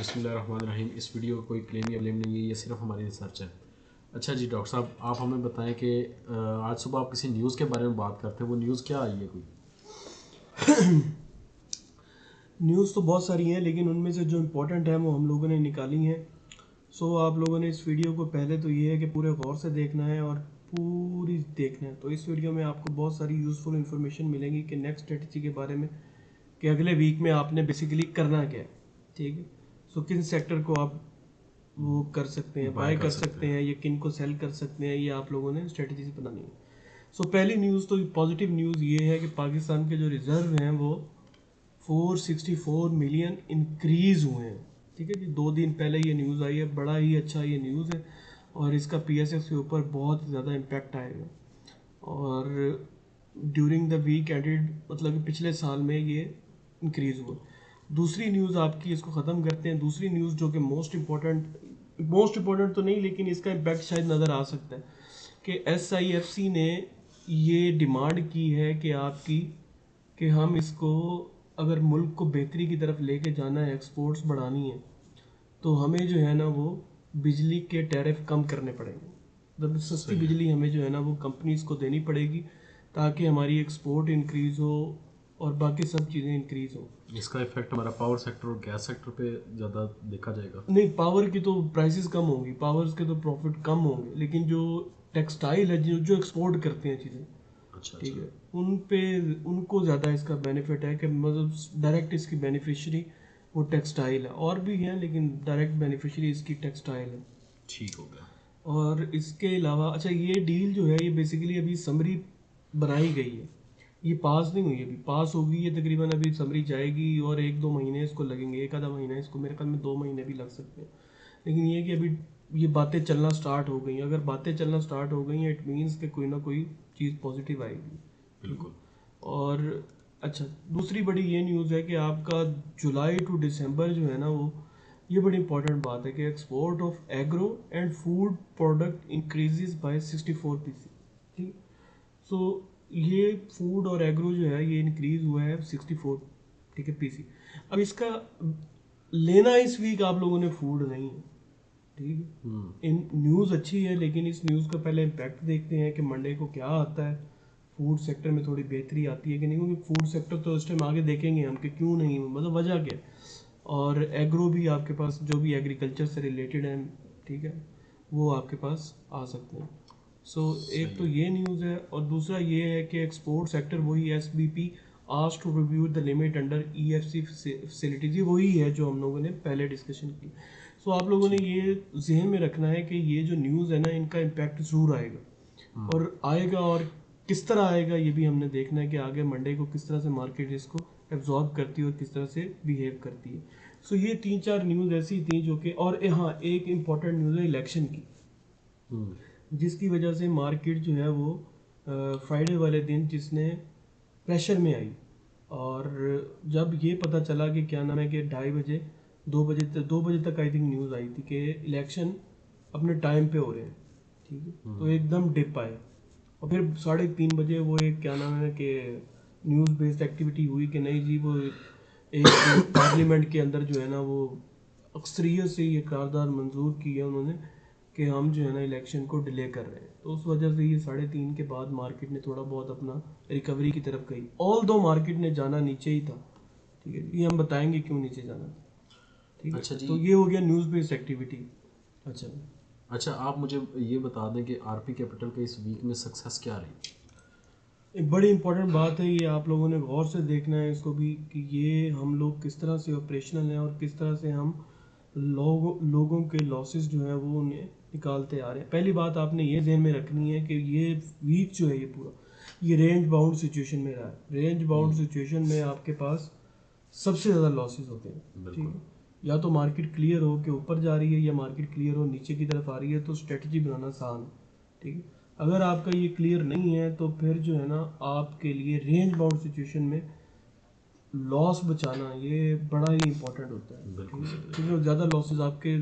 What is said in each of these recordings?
बिस्मिल्लाहिर्रहमानिर्रहीम। इस वीडियो का कोई क्लेम या ब्लेम नहीं है, ये सिर्फ हमारी रिसर्च है। अच्छा जी डॉक्टर साहब, आप हमें बताएं कि आज सुबह आप किसी न्यूज़ के बारे में बात करते हैं, वो न्यूज़ क्या आई है कोई? न्यूज़ तो बहुत सारी हैं, लेकिन उनमें से जो इम्पोर्टेंट है वो हम लोगों ने निकाली हैं। सो आप लोगों ने इस वीडियो को पहले तो ये है कि पूरे गौर से देखना है और पूरी देखना है। तो इस वीडियो में आपको बहुत सारी यूज़फुल इन्फॉर्मेशन मिलेंगी कि नेक्स्ट स्ट्रेटजी के बारे में, कि अगले वीक में आपने बेसिकली करना क्या है। ठीक है, सो किन सेक्टर को आप वो कर सकते हैं, बाय कर सकते हैं, या किन को सेल कर सकते हैं, ये आप लोगों ने स्ट्रेटजी बनानी है। सो पहली न्यूज़ तो पॉजिटिव न्यूज़ ये है कि पाकिस्तान के जो रिज़र्व हैं वो 464 मिलियन इंक्रीज़ हुए हैं। ठीक है जी, 2 दिन पहले ये न्यूज़ आई है, बड़ा ही अच्छा ये न्यूज़ है और इसका पीएसएक्स के ऊपर बहुत ज़्यादा इम्पैक्ट आएगा। और ड्यूरिंग द वीक एंडेड, मतलब कि पिछले साल में ये इंक्रीज़ हुआ। दूसरी न्यूज़ आपकी, इसको ख़त्म करते हैं। दूसरी न्यूज़ जो कि मोस्ट इम्पॉर्टेंट तो नहीं, लेकिन इसका इम्पैक्ट शायद नज़र आ सकता है कि SIFC ने ये डिमांड की है कि आपकी, कि हम इसको, अगर मुल्क को बेहतरी की तरफ लेके जाना है, एक्सपोर्ट्स बढ़ानी है, तो हमें जो है ना वो बिजली के टैरिफ कम करने पड़ेंगे। मतलब सस्ती बिजली हमें जो है ना वो कंपनीज को देनी पड़ेगी, ताकि हमारी एक्सपोर्ट इंक्रीज़ हो और बाकी सब चीज़ें इंक्रीज़ हो। इसका इफेक्ट हमारा पावर सेक्टर और गैस सेक्टर पे ज़्यादा देखा जाएगा। नहीं, पावर की तो प्राइसेस कम होंगी, पावर्स के तो प्रॉफिट कम होंगे, लेकिन जो टेक्सटाइल है, जो जो एक्सपोर्ट करते हैं चीज़ें, अच्छा ठीक अच्छा। है, उन पे उनको ज़्यादा इसका बेनिफिट है कि मतलब डायरेक्ट इसकी बेनिफिशरी वो टेक्सटाइल है। और भी हैं, लेकिन डायरेक्ट बेनिफिशरी इसकी टेक्सटाइल है। ठीक हो गया। और इसके अलावा अच्छा, ये डील जो है ये बेसिकली अभी समरी बनाई गई है, ये पास नहीं हुई। अभी पास होगी ये तकरीबन, अभी समरी जाएगी और 1-2 महीने इसको लगेंगे, एक आधा महीना इसको, मेरे ख्याल में 2 महीने भी लग सकते हैं। लेकिन ये कि अभी ये बातें चलना स्टार्ट हो गई। अगर बातें चलना स्टार्ट हो गई हैं, इट मीन्स कि कोई ना कोई चीज़ पॉजिटिव आएगी। बिल्कुल। और अच्छा, दूसरी बड़ी ये न्यूज़ है कि आपका जुलाई टू दिसंबर जो है ना वो, ये बड़ी इंपॉर्टेंट बात है कि export of agro and food product increases by 64%। ठीक, सो ये फूड और एग्रो जो है ये इंक्रीज हुआ है 64, ठीक है, पीसी। अब इसका लेना इस वीक आप लोगों ने फूड नहीं है, ठीक है। इन न्यूज़ अच्छी है, लेकिन इस न्यूज़ का पहले इम्पैक्ट देखते हैं कि मंडे को क्या आता है। फूड सेक्टर में थोड़ी बेहतरी आती है कि नहीं, क्योंकि फूड सेक्टर तो उस टाइम आगे देखेंगे हम कि क्यों नहीं, मतलब वजह क्या है। और एग्रो भी आपके पास, जो भी एग्रीकल्चर से रिलेटेड है, ठीक है, वो आपके पास आ सकते हैं। सो एक तो ये न्यूज़ है, और दूसरा ये है कि एक्सपोर्ट सेक्टर, वही SBP asked to review the limit under EFC facilities, ये वही है जो हम लोगों ने पहले डिस्कशन की। सो आप लोगों ने ये जहन में रखना है कि ये जो न्यूज़ है ना, इनका इम्पैक्ट ज़रूर आएगा, और आएगा, और किस तरह आएगा ये भी हमने देखना है कि आगे मंडे को किस तरह से मार्केट इसको एब्जॉर्ब करती है और किस तरह से बिहेव करती है। सो ये 3-4 न्यूज़ ऐसी थी जो कि, और हाँ, एक इम्पॉर्टेंट न्यूज़ है इलेक्शन की, जिसकी वजह से मार्केट जो है वो फ्राइडे वाले दिन जिसने प्रेशर में आई। और जब ये पता चला कि क्या नाम है कि 2:30 बजे, 2 बजे तक आई थिंक न्यूज़ आई थी कि इलेक्शन अपने टाइम पे हो रहे हैं, ठीक है, तो एकदम डिप आया। और फिर 3:30 बजे वो एक क्या नाम है कि न्यूज़ बेस्ड एक्टिविटी हुई कि नहीं जी, वो एक पार्लियामेंट के अंदर जो है ना वो अक्सरियत से ये करारदाद मंजूर की है उन्होंने कि हम जो है ना इलेक्शन को डिले कर रहे हैं। तो उस वजह से ये 3:30 के बाद मार्केट ने थोड़ा बहुत अपना रिकवरी की तरफ गई, ऑल दो मार्केट ने जाना नीचे ही था, ठीक है, ये हम बताएंगे क्यों नीचे जाना था, ठीक है। अच्छा जी। तो ये हो गया न्यूज़ बेस्ड एक्टिविटी। अच्छा अच्छा, आप मुझे ये बता दें कि आरपी कैपिटल के इस वीक में सक्सेस क्या रही? एक बड़ी इंपॉर्टेंट बात है, ये आप लोगों ने गौर से देखना है इसको भी, कि ये हम लोग किस तरह से ऑपरेशनल हैं और किस तरह से हम लोगों के लॉसेस जो है वो उन्हें निकालते आ रहे हैं। पहली बात आपने ये ध्यान में रखनी है कि ये वीक जो है ये पूरा, ये रेंज बाउंड सिचुएशन में रहा है। रेंज बाउंड सिचुएशन में आपके पास सबसे ज़्यादा लॉसेस होते हैं, ठीक है। या तो मार्केट क्लियर हो के ऊपर जा रही है, या मार्केट क्लियर हो नीचे की तरफ आ रही है, तो स्ट्रेटजी बनाना आसान है, ठीक है। अगर आपका ये क्लियर नहीं है तो फिर जो है ना आपके लिए रेंज बाउंड सिचुएशन में लॉस बचाना ये बड़ा ही इंपॉर्टेंट होता है, बिल्कुल सही। क्योंकि ज़्यादा लॉसेस आपके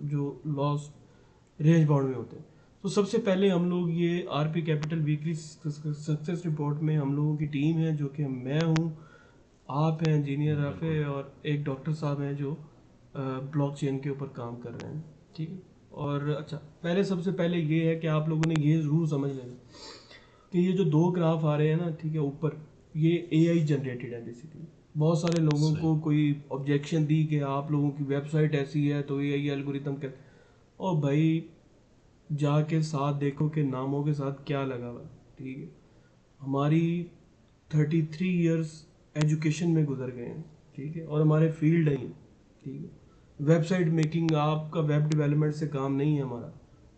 जो लॉस रेंज बाउंड में होते हैं। तो सबसे पहले हम लोग ये RP capital weekly success report में हम लोगों की टीम है, जो कि मैं हूँ, आप हैं इंजीनियर राफे, और एक डॉक्टर साहब हैं जो ब्लॉकचेन के ऊपर काम कर रहे हैं, ठीक है। और अच्छा, सबसे पहले ये है कि आप लोगों ने ये ज़रूर समझ लेना कि ये जो दो ग्राफ आ रहे हैं ना, ठीक है, ऊपर, ये एआई जनरेटेड है बेसिकली। बहुत सारे लोगों को कोई ऑब्जेक्शन दी कि आप लोगों की वेबसाइट ऐसी है तो एआई एल्गोरिथम कर, और भाई जाके साथ देखो कि नामों के साथ क्या लगा हुआ है, ठीक है। हमारी 33 इयर्स एजुकेशन में गुजर गए हैं, ठीक है, और हमारे फील्ड नहीं है, ठीक है। वेबसाइट मेकिंग, आपका वेब डेवलपमेंट से काम नहीं है हमारा,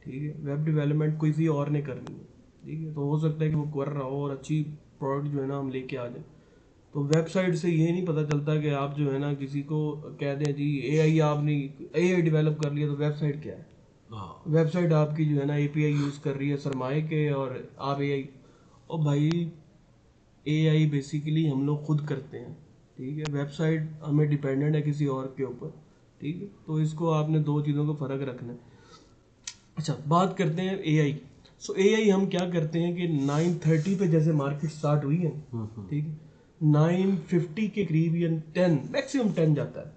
ठीक है। वेब डेवलपमेंट किसी और ने करनी है, ठीक है। तो हो सकता है कि वो कर रहा हो और अच्छी प्रोडक्ट जो है ना हम लेके आ जाए। तो वेबसाइट से ये नहीं पता चलता कि आप जो है ना किसी को कह दें जी एआई, आपने एआई डेवलप कर लिया तो वेबसाइट क्या है। वेबसाइट आपकी जो है ना एपीआई यूज़ कर रही है सरमाए के, और आप एआई, और भाई एआई बेसिकली हम लोग खुद करते हैं, ठीक है। वेबसाइट हमें डिपेंडेंट है किसी और के ऊपर, ठीक है। तो इसको आपने दो चीज़ों को फ़र्क रखना है। अच्छा, बात करते हैं एआई। सो एआई हम क्या करते हैं कि 9:30 पे जैसे मार्केट स्टार्ट हुई है, ठीक है, 9:50 के करीब या 10 मैक्सिमम 10 जाता है।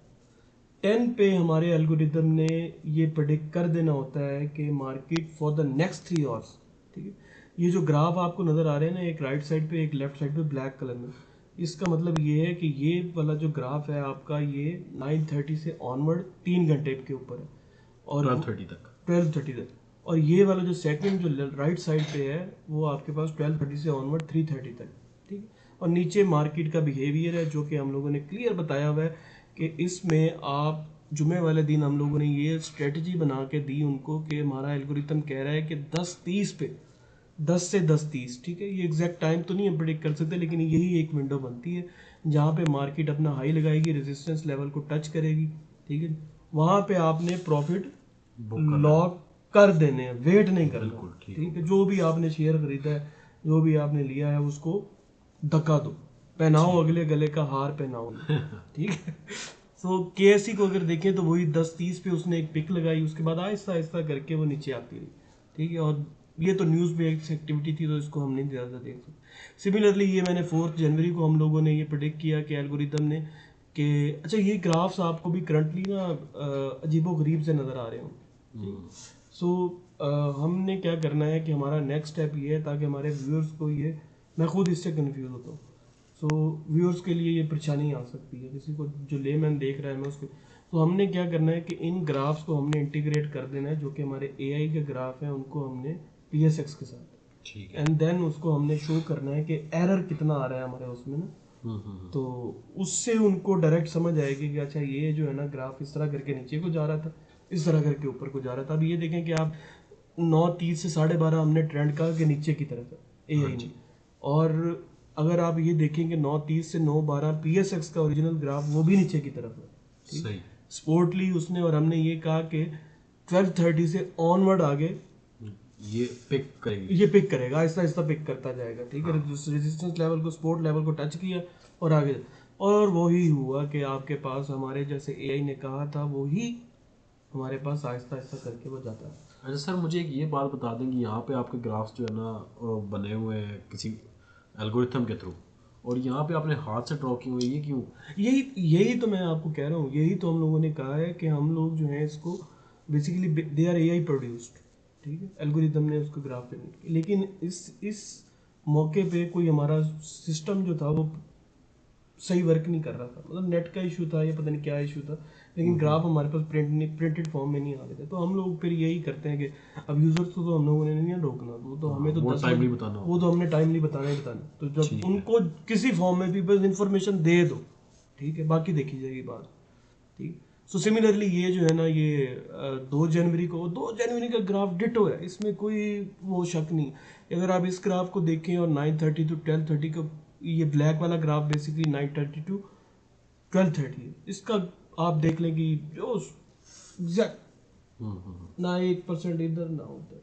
10 पे हमारे एल्गोरिदम ने ये प्रेडिक्ट कर देना होता है कि market for the next 3 hours, ठीक है। ये जो ग्राफ आपको नज़र आ रहे हैं ना, एक राइट साइड पे एक लेफ्ट साइड पे ब्लैक कलर में, इसका मतलब ये है कि ये वाला जो ग्राफ है आपका, ये 9:30 से ऑनवर्ड 3 घंटे के ऊपर है, और 12:30 तक। और ये वाला जो सेकंड जो राइट साइड पे है वो आपके पास 12:30 से ऑनवर्ड 3:30 तक, ठीक है। और नीचे मार्केट का बिहेवियर है जो कि हम लोगों ने क्लियर बताया हुआ है कि इसमें आप जुमे वाले दिन हम लोगों ने ये स्ट्रेटजी बना के दी उनको कि हमारा एल्गोरिथम कह रहा है कि 10:30 पे, 10 से 10:30, ठीक है। ये एग्जैक्ट टाइम तो नहीं हम प्रेडिक्ट कर सकते, लेकिन यही एक विंडो बनती है जहाँ पे मार्केट अपना हाई लगाएगी, रेजिस्टेंस लेवल को टच करेगी, ठीक है। वहाँ पे आपने प्रॉफिट लॉक कर देने हैं, वेट नहीं करना, ठीक है। जो भी आपने शेयर खरीदा है, जो भी आपने लिया है, उसको धक्का दो, पहनाओ अगले गले का हार पहनाओ, ठीक है। सो केएससी को अगर देखें तो वही 10:30 पे उसने एक पिक लगाई, उसके बाद आहिस्ता आहिस्ता करके वो नीचे आती रही, ठीक है। और ये तो न्यूज़ बेस्ड एक्टिविटी थी तो इसको हम नहीं ज़्यादा देख सकते। सिमिलरली ये मैंने 4 जनवरी को हम लोगों ने ये प्रेडिक्ट किया कि एल्गोरिदम ने कि अच्छा, ये ग्राफ्स आपको भी करंटली ना अजीबो गरीब से नज़र आ रहे हों। सो हमने क्या करना है कि हमारा नेक्स्ट स्टेप ये है ताकि हमारे व्यूअर्स को ये, मैं खुद इससे कंफ्यूज होता हूँ, सो व्यूअर्स के लिए ये परेशानी आ सकती है, किसी को जो लेमैन देख रहा है मैं उसको। तो हमने क्या करना है कि इन ग्राफ्स को हमने इंटीग्रेट कर देना है, जो कि हमारे एआई के ग्राफ हैं उनको हमने पीएसएक्स के साथ, ठीक है, एंड देन उसको हमने शो करना है कि एरर कितना आ रहा है हमारे उसमें ना। तो उससे उनको डायरेक्ट समझ आएगी कि अच्छा ये जो है ना ग्राफ इस तरह करके नीचे को जा रहा था, इस तरह करके ऊपर को जा रहा था। अब ये देखें कि आप 9:30 से 12:30 हमने ट्रेंड कहा कि नीचे की तरफ है एआई ने, और अगर आप ये देखेंगे 9:30 से 9:12 पीएसएक्स का ओरिजिनल ग्राफ वो भी नीचे की तरफ है, सही स्पोर्टली उसने, और हमने ये कहा कि 12:30 से ऑनवर्ड आगे ये पिक करेगा, आहिस्ता आहिस्ता पिक करता जाएगा, ठीक है। रेजिस्टेंस लेवल को, सपोर्ट लेवल को टच किया और आगे, और वही हुआ कि आपके पास हमारे जैसे एआई ने कहा था वही हमारे पास आहिस्ता आहिस्ता करके वो जाता है। अच्छा सर, मुझे एक ये बात बता दें कि यहाँ पे आपके ग्राफ्स जो है ना बने हुए हैं किसी एल्गोरिथम के थ्रू, और यहाँ पे आपने हाथ से ड्रॉ किए हुए, ये क्यों? यही तो मैं आपको कह रहा हूँ, यही तो हम लोगों ने कहा है कि हम लोग जो है इसको basically they are AI produced, ठीक है, एल्गोरिथम ने उसको ग्राफ पे, लेकिन इस मौके पे कोई हमारा सिस्टम जो था वो सही वर्क नहीं कर रहा था, मतलब नेट का इशू था या पता नहीं क्या इशू था, लेकिन ग्राफ हमारे पास प्रिंटेड फॉर्म में नहीं आ रहे थे। तो हम लोग फिर यही करते हैं कि अब यूजर्स को तो हम लोगों ने नहीं रोकना, वो तो हमें तो वो टाइम नहीं बताना, वो तो हमने टाइम नहीं बताना ही बताना। तो जब उनको किसी फॉर्म में भी बस इन्फॉर्मेशन दे दो, ठीक है, बाकी देखी जाएगी बात, ठीक। सो सिमिलरली ये जो है ना, ये 2 जनवरी का ग्राफ डिटो है, इसमें कोई वो शक नहीं। अगर आप इस ग्राफ को देखें और 9:30 टू 12:30 का, ये ब्लैक वाला ग्राफ बेसिकली 9:30 टू 12:30 है, इसका आप देख लें कि जो एग्जैक्ट ना 1% इधर ना उधर,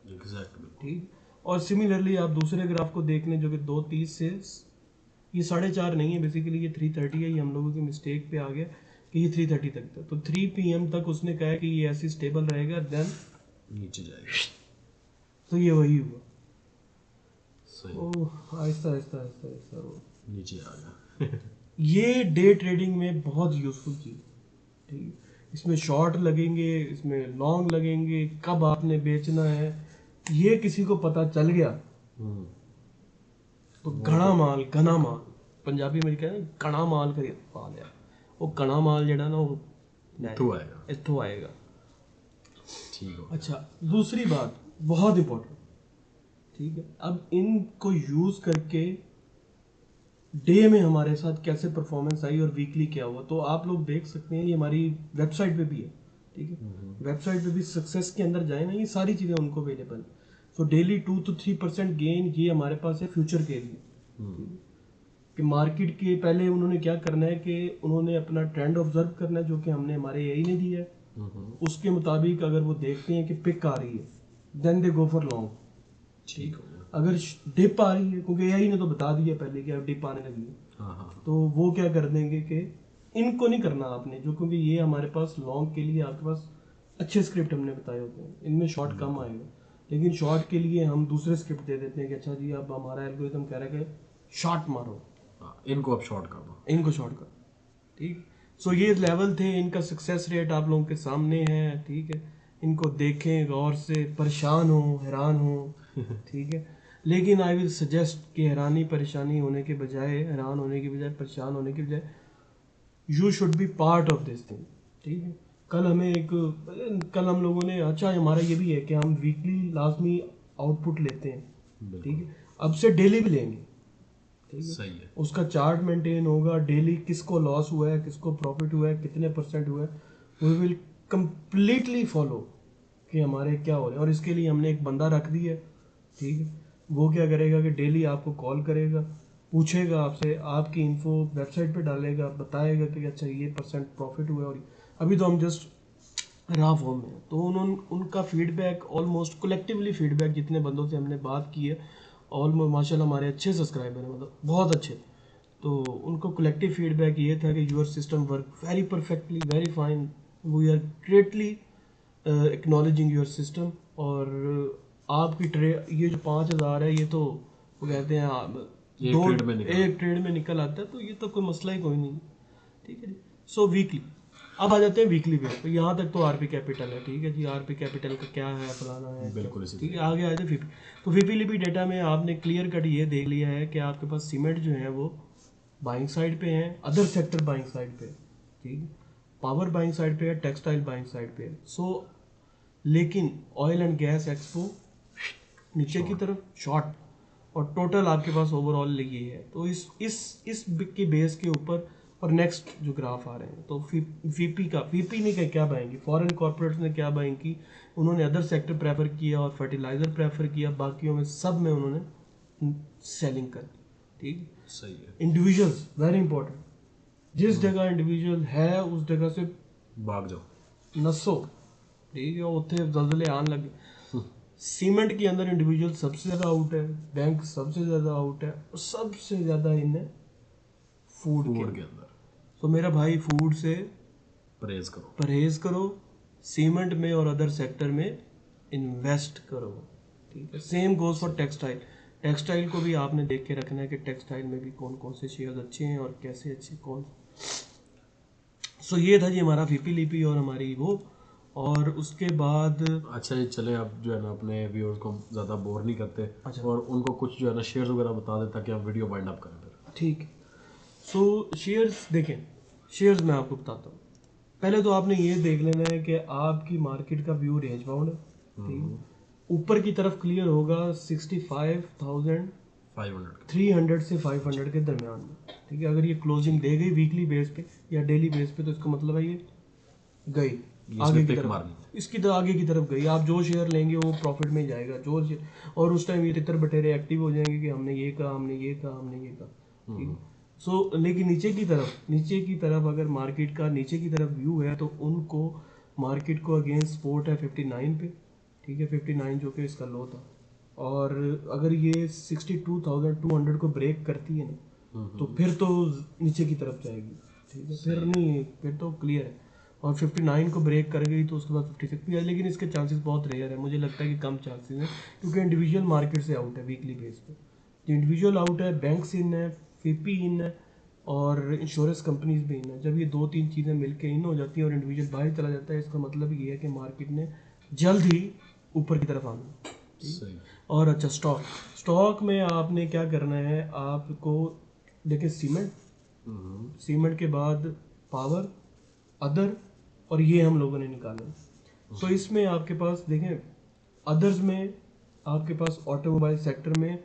एग्जैक्ट, ठीक। और सिमिलरली आप दूसरे ग्राफ को देख लें जो कि 2:30 से, ये 4:30 नहीं है बेसिकली, ये 3:30 है, ये हम लोगों की मिस्टेक पे आ गया कि ये 3:30 तक था। तो 3 PM तक उसने कहा है कि ये ऐसी स्टेबल रहेगा, देन नीचे जाएगा। तो ये वही हुआ, ओह आहिस्ता आहिस्ता आहिस्ता आहिस्ता वो नीचे आ गया। ये डे ट्रेडिंग में बहुत यूजफुल चीज़, ठीक है, इसमें शॉर्ट लगेंगे, इसमें लॉन्ग लगेंगे, कब आपने बेचना है, ये किसी को पता चल गया तो घना माल पंजाबी में कहते हैं कणा माल खरीद पा लिया। वो कणा माल जड़ा ना वो इत्थों आएगा। ठीक हो। अच्छा, दूसरी बात बहुत इंपॉर्टेंट, ठीक है, अब इनको यूज करके डे में हमारे साथ कैसे परफॉर्मेंस आई और वीकली क्या हुआ, तो आप लोग देख सकते हैं, ये हमारी वेबसाइट पे भी है, ठीक है, वेबसाइट पे भी सक्सेस के अंदर जाए ना, ये सारी चीज़ें उनको अवेलेबल है। सो डेली 2 to 3% गेन ये हमारे पास है फ्यूचर के लिए, ठीक है, कि मार्केट के पहले उन्होंने क्या करना है कि उन्होंने अपना ट्रेंड ऑब्जर्व करना है, जो कि हमने हमारे एआई ने दिया है। उसके मुताबिक अगर वो देखते हैं कि पिक आ रही है, then they go for long. ठीक हो। अगर डिप आ रही है, क्योंकि एआई ने तो बता दिया पहले कि अब डिप आने लगी है, हाँ। तो वो क्या कर देंगे कि इनको नहीं करना आपने, जो क्योंकि ये हमारे पास लॉन्ग के लिए आपके पास अच्छे स्क्रिप्ट हमने बताए होते हैं, इनमें शॉर्ट कम आएगा, लेकिन शॉर्ट के लिए हम दूसरे स्क्रिप्ट दे देते हैं कि अच्छा जी अब हमारा एल्गोरिथम कह रहा है कि शॉर्ट मारो, इनको अब शॉर्ट कर दो, इनको शॉर्ट कर, ठीक। सो ये लेवल थे, इनका सक्सेस रेट आप लोगों के सामने है, ठीक है, इनको देखें गौर से, परेशान हो हैरान हो, ठीक है, लेकिन आई विल सजेस्ट कि हैरानी परेशानी होने के बजाय, हैरान होने की बजाय, परेशान होने की बजाय, you should be part of this thing, ठीक है। कल हम लोगों ने, अच्छा हमारा ये भी है कि हम वीकली लाजमी आउटपुट लेते हैं, ठीक है, अब से डेली भी लेंगे, ठीक है, सही है। उसका चार्ट मेंटेन होगा डेली, किसको लॉस हुआ है, किसको प्रॉफिट हुआ है, कितने परसेंट हुआ है, वी विल कंप्लीटली फॉलो कि हमारे क्या हो रहे हैं। और इसके लिए हमने एक बंदा रख दिया है, ठीक है, वो क्या करेगा कि डेली आपको कॉल करेगा, पूछेगा आपसे, आपकी इन्फो वेबसाइट पे डालेगा, बताएगा कि अच्छा ये परसेंट प्रॉफिट हुआ है। और अभी तो हम जस्ट रहा फॉर्म में, तो उन्होंने उनका फीडबैक ऑलमोस्ट कलेक्टिवली फीडबैक जितने बंदों से हमने बात की है, ऑलमोस्ट माशाल्लाह हमारे अच्छे सब्सक्राइबर हैं, मतलब बहुत अच्छे, तो उनको कलेक्टिव फीडबैक ये था कि your system work very perfectly, very fine, we are greatly acknowledging your system. और आपकी ये जो 5,000 है, ये तो वो कहते हैं एक ट्रेड में निकल आता है, तो ये तो कोई मसला ही कोई नहीं, ठीक है जी। सो वीकली, अब आ जाते हैं वीकली पे, तो यहाँ तक तो आरपी कैपिटल है, ठीक है जी, आरपी कैपिटल का क्या है, फलाना है, बिल्कुल, ठीक है। आगे आए थे फीपी, तो फीपीलीपी डेटा में आपने क्लियर कट ये देख लिया है कि आपके पास सीमेंट जो है वो बाइंग साइड पे है, अदर सेक्टर बाइंग साइड पे, ठीक है, पावर बाइंग साइड पे है, टेक्सटाइल बाइंग साइड पे है। सो लेकिन ऑयल एंड गैस एक्सपो नीचे की तरफ शॉर्ट, और टोटल आपके पास ओवरऑल ये है। तो इस के बेस के ऊपर, और नेक्स्ट जो ग्राफ आ रहे हैं, तो वीपी ने क्या बाइंग की, फॉरेन कॉर्पोरेट्स ने क्या बाइंग की, उन्होंने अदर सेक्टर प्रेफर किया और फर्टिलाइजर प्रेफर किया, बाकियों में सब में उन्होंने सेलिंग कर दी, ठीक, सही है। इंडिविजुअल्स वेरी इंपॉर्टेंट, जिस जगह इंडिविजुअल है उस जगह से भाग जाओ, नसो, ठीक है, उत्थे जल्जले आन लगे। सीमेंट के अंदर इंडिविजुअल सबसे ज़्यादा आउट है, बैंक सबसे ज़्यादा आउट है, और सबसे ज़्यादा इन है फूड के अंदर। तो मेरा भाई फूड से परहेज करो, सीमेंट में और अदर सेक्टर में इन्वेस्ट करो, ठीक है। Same goes for textile, textile को भी आपने देख के रखना है कि टेक्सटाइल में भी कौन कौन से शेयर अच्छे हैं और कैसे अच्छे कौन। सो ये था जी हमारा वीपी और हमारी वो, और उसके बाद अच्छा ये चले, अब जो है ना अपने व्यूअर्स को ज़्यादा बोर नहीं करते, अच्छा, और उनको कुछ जो है ना शेयर्स वगैरह बता दें ताकि हम वीडियो वाइंड अप करें फिर। ठीक। सो शेयर्स देखें, शेयर्स मैं आपको बताता हूँ। पहले तो आपने ये देख लेना है कि आपकी मार्केट का व्यू रेंज बाउंड है, ठीक, ऊपर की तरफ क्लियर होगा 65,300 से 500 के दरमियान में, ठीक है। अगर ये क्लोजिंग दे गई वीकली बेस पे या डेली बेस पे, तो इसका मतलब है ये गई आगे की तरफ, इसकी तरह आगे की तरफ गई, आप जो शेयर लेंगे वो प्रॉफिट में जाएगा, जो शेयर, और उस टाइम ये तितर बटेरे एक्टिव हो जाएंगे कि हमने ये कहा, हमने ये कहा, हमने ये कहा, ठीक है। सो लेकिन नीचे की तरफ अगर मार्केट का नीचे की तरफ व्यू है, तो उनको मार्केट को अगेंस्ट सपोर्ट है 59 पे, ठीक है, 59 जो कि इसका लो था, और अगर ये 62,200 को ब्रेक करती है ना, तो फिर तो नीचे की तरफ जाएगी, ठीक है, फिर नहीं, फिर तो क्लियर है। और 59 को ब्रेक कर गई तो उसके बाद 56 भी है, लेकिन इसके चांसेस बहुत रेयर है, मुझे लगता है कि कम चांसेस हैं, क्योंकि इंडिविजुअल मार्केट से आउट है वीकली बेस पे। जो इंडिविजुअल आउट है, बैंक्स इन है, फीपी इन है, और इंश्योरेंस कंपनीज भी इन है। जब ये 2-3 चीज़ें मिलके इन हो जाती हैं और इंडिविजुअल बाहर चला जाता है, इसका मतलब ये है कि मार्केट ने जल्द ही ऊपर की तरफ आना है। सही। और अच्छा, स्टॉक में आपने क्या करना है, आपको देखिए सीमेंट के बाद पावर, अदर, और ये हम लोगों ने निकाला। तो इसमें आपके पास देखें, अदर्स में आपके पास ऑटोमोबाइल सेक्टर में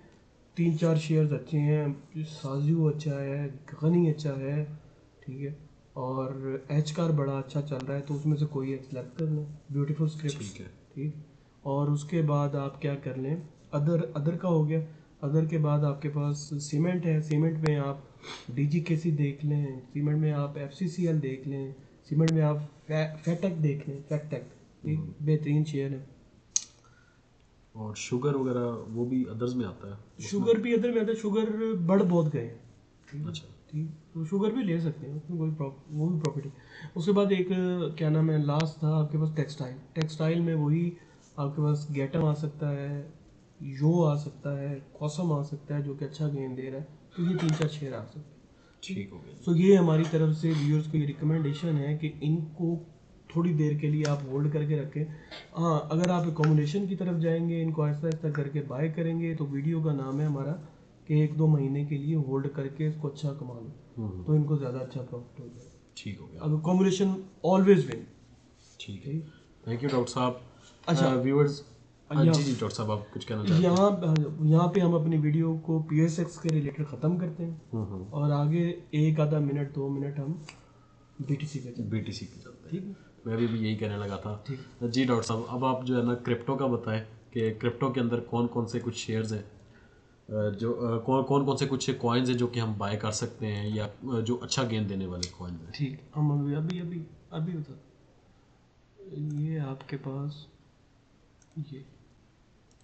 3-4 शेयर्स अच्छे हैं। साजू अच्छा है, गनी अच्छा है, ठीक है, और एच कार बड़ा अच्छा चल रहा है, तो उसमें से कोई एक सेलेक्ट कर लें, ब्यूटीफुल स्क्रिप्ट, ठीक है। ठीक। और उसके बाद आप क्या कर लें, अदर का हो गया। अदर के बाद आपके पास सीमेंट है, सीमेंट में आप डीजीकेसी देख लें, सीमेंट में आप एफसीसीएल देख लें, सीमेंट में आप फैटेक देख लें, फैक्टेक, ठीक, बेहतरीन शेयर है। और शुगर वगैरह वो भी अदर्स में आता है उसमें? शुगर भी अदर में आता है, शुगर बढ़ बहुत गए हैं, ठीक है, अच्छा। ठीक, तो शुगर भी ले सकते हैं, उसमें कोई वो भी प्रॉफिट है। उसके बाद एक क्या नाम है, लास्ट था आपके पास टेक्सटाइल में वही आपके पास गैटम आ सकता है, यो आ सकता है, कॉसम आ सकता है जो कि अच्छा गेन दे रहा है, तो ये 3-4 शेयर आ सकते हैं। ठीक हो गया। सो ये हमारी तरफ से व्यूअर्स को ये रिकमेंडेशन है कि इनको थोड़ी देर के लिए आप होल्ड करके रखें। हाँ, अगर आप एकोमोडेशन की तरफ जाएंगे, इनको आहिस्ता आहिस्ता करके बाय करेंगे, तो वीडियो का नाम है हमारा कि 1-2 महीने के लिए होल्ड करके इसको अच्छा कमा लो, तो इनको ज़्यादा अच्छा प्रॉफिट हो जाए। ठीक हो गया। अब एकोमोडेशन ऑलवेज विन। ठीक है, थैंक यू डॉक्टर साहब। अच्छा, व्यूअर्स, यहाँ जी डॉक्टर साहब आप कुछ कहना चाहते हैं? यहाँ पे हम अपनी वीडियो को PSX के रिलेटेड ख़त्म करते हैं, और आगे 1-आधा मिनट 2 मिनट हम BTC पे चलते हैं। BTC पे चलते हैं। ठीक है, मैं भी यही कहने लगा था। ठीक। जी डॉक्टर साहब, अब आप जो है ना क्रिप्टो का बताएं कि क्रिप्टो के अंदर कौन कौन से कुछ शेयर्स हैं, जो कौन कौन से कुछ कॉइन्स हैं जो कि हम बाय कर सकते हैं, या जो अच्छा गेन देने वाले कॉइन्स हैं? ठीक, हम अभी बता, ये आपके पास,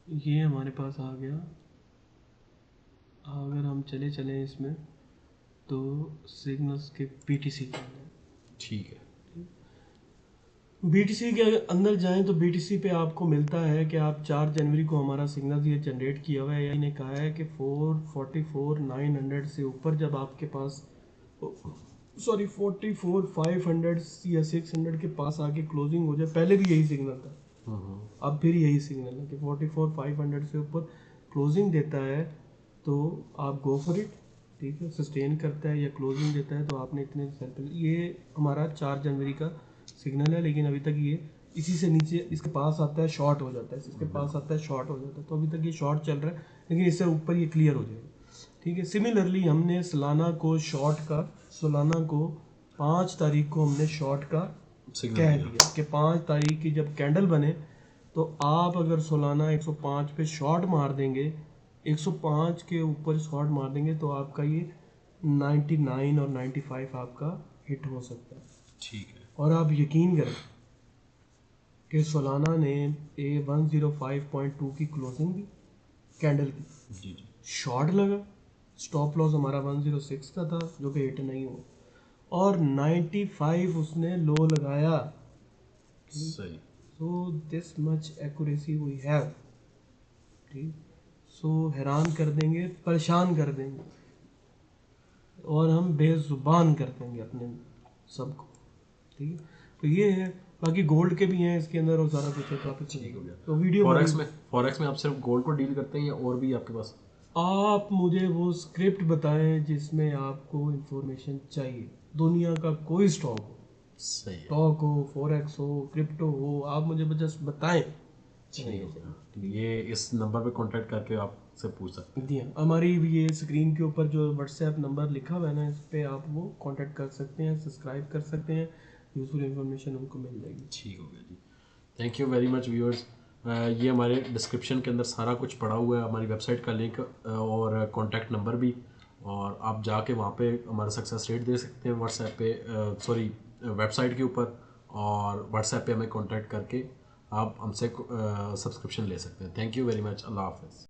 ये हमारे पास आ गया। अगर हम चले इसमें, तो सिग्नल्स के BTC के अंदर, ठीक है। BTC के अंदर जाएं तो BTC पे आपको मिलता है कि आप 4 जनवरी को हमारा सिग्नल ये जनरेट किया हुआ है, इन्हें कहा है कि 444,900 से ऊपर जब आपके पास, सॉरी, 44,500 या 600 के पास आके क्लोजिंग हो जाए, पहले भी यही सिग्नल था, अब फिर यही सिग्नल है कि 44,500 से ऊपर क्लोजिंग देता है तो आप गो फॉर इट, ठीक है। सस्टेन करता है या क्लोजिंग देता है तो आपने इतने सर्कल, ये हमारा 4 जनवरी का सिग्नल है, लेकिन अभी तक ये इसी से नीचे, इसके पास आता है शॉर्ट हो जाता है, इसके पास आता है शॉर्ट हो जाता है, तो अभी तक ये शॉर्ट चल रहा है, लेकिन इससे ऊपर ये क्लियर हो जाएगा, ठीक है। सिमिलरली हमने सोलाना को 5 तारीख को हमने शॉर्ट का कह दिया कि 5 तारीख की जब कैंडल बने तो आप अगर सोलाना 105 पे शॉर्ट मार देंगे, 105 के ऊपर शॉर्ट मार देंगे, तो आपका ये 99 और 95 आपका हिट हो सकता है। ठीक है। और आप यकीन करें कि सोलाना ने 105.2 की क्लोजिंग दी कैंडल की, जी जी। शॉर्ट लगा, स्टॉप लॉस हमारा 106 का था जो कि हिट नहीं हुआ, और 95 उसने लो लगाया। सही। So this much accuracy we have, ठीक। सो हैरान कर देंगे, परेशान कर देंगे, और हम बेजुबान कर देंगे अपने सबको, ठीक है। तो ये है, बाकी गोल्ड के भी हैं इसके अंदर और सारा कुछ है, तो आप ठीक हो गया। तो वीडियो फॉरेक्स में आप सिर्फ गोल्ड को डील करते हैं या और भी आपके पास? आप मुझे वो स्क्रिप्ट बताएं जिसमें आपको इंफॉर्मेशन चाहिए, दुनिया का कोई स्टॉक हो, सही है। स्टॉक हो, फॉरेक्स हो, क्रिप्टो हो, आप मुझे बस बताएं। ठीक है, ये इस नंबर पे कांटेक्ट करके आपसे पूछ सकते हैं। दिया हमारी भी ये स्क्रीन के ऊपर जो व्हाट्सएप नंबर लिखा हुआ है ना, इस पे आप वो कांटेक्ट कर सकते हैं, सब्सक्राइब कर सकते हैं, यूजफुल इन्फॉर्मेशन उनको मिल जाएगी। ठीक हो गया जी, thank you very much viewers. ये हमारे डिस्क्रिप्शन के अंदर सारा कुछ पड़ा हुआ है, हमारी वेबसाइट का लिंक और कॉन्टैक्ट नंबर भी, और आप जाके वहाँ पे हमारा सक्सेस रेट दे सकते हैं व्हाट्सएप पे, सॉरी वेबसाइट के ऊपर, और व्हाट्सएप पे हमें कांटेक्ट करके आप हमसे सब्सक्रिप्शन ले सकते हैं। थैंक यू वेरी मच, अल्लाह हाफ़िज़।